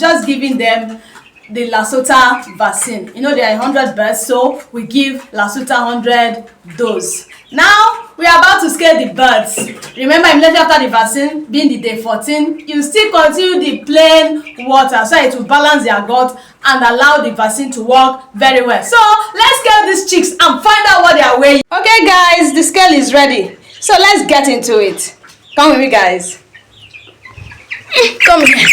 just giving them the Lasota vaccine. You know, there are 100 birds, so we give Lasota 100 dose. Now we are about to scale the birds. Remember, immediately after the vaccine, being the day 14, you still continue the plain water so it will balance their gut and allow the vaccine to work very well. So let's scale these chicks and find out what they are weighing. Okay guys, the scale is ready, so let's get into it. Come with me guys. Come here.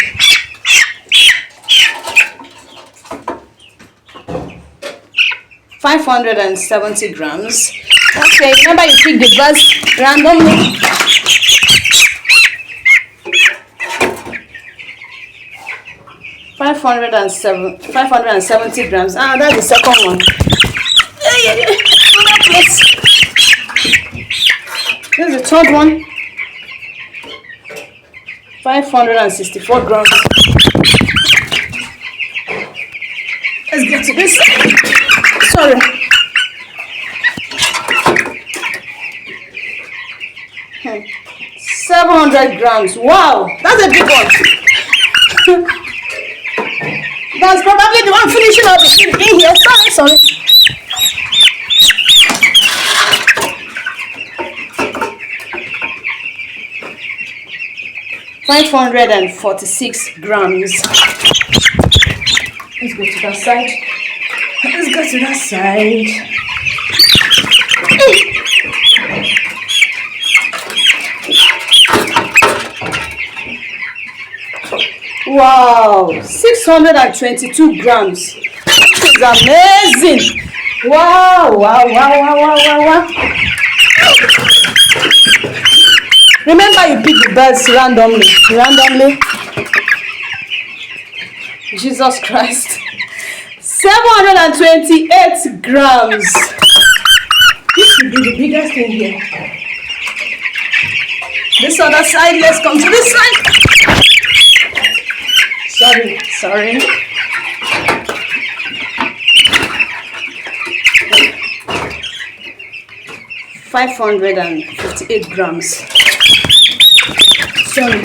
$570 grams. Okay, remember you pick the birds randomly. $570 grams. Ah, that's the second one. This is the third one. 564 grams. Let's get to this. Sorry. Hmm. 700 grams. Wow, that's a big one. That's probably the one finishing up the thing in here. Sorry. 546 grams. Let's go to that side. Let's go to that side. Wow, 622 grams. This is amazing. Wow. Remember, you pick the birds randomly. Jesus Christ. 728 grams. This should be the biggest thing here. This other side, let's come to this side. Sorry. $558 grams. Sorry.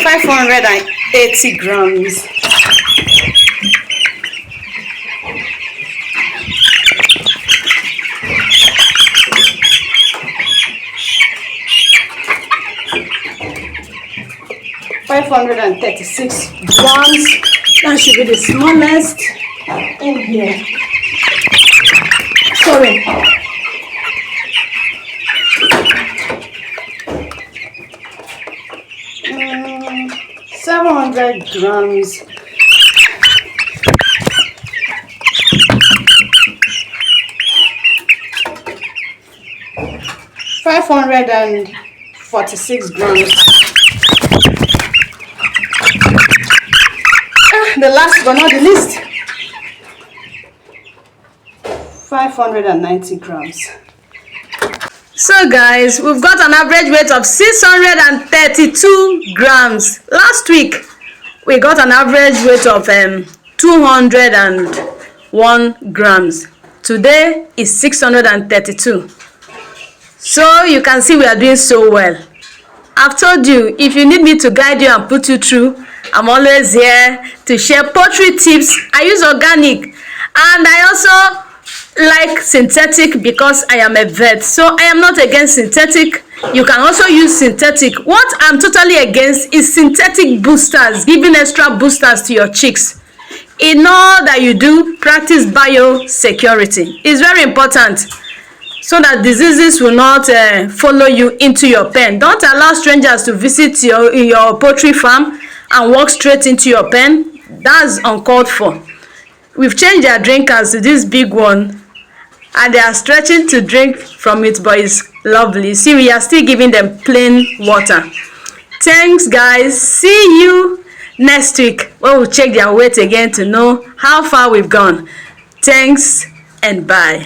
580 grams. $536 grams. That should be the smallest in here. Sorry. 700 grams. $546 grams. The last but not the least, 590 grams. So guys, we've got an average weight of 632 grams. Last week we got an average weight of 201 grams. Today is 632. So you can see we are doing so well. I've told you, if you need me to guide you and put you through, I'm always here to share poultry tips. I use organic and I also like synthetic because I am a vet. So I am not against synthetic. You can also use synthetic. What I'm totally against is synthetic boosters, giving extra boosters to your chicks. In all that you do, practice biosecurity. It's very important so that diseases will not follow you into your pen. Don't allow strangers to visit your poultry farm and walk straight into your pen. That's uncalled for. We've changed their drinkers to this big one and they are stretching to drink from it, but it's lovely. See, we are still giving them plain water. Thanks guys. See you next week when we'll check their weight again to know how far we've gone. Thanks and bye.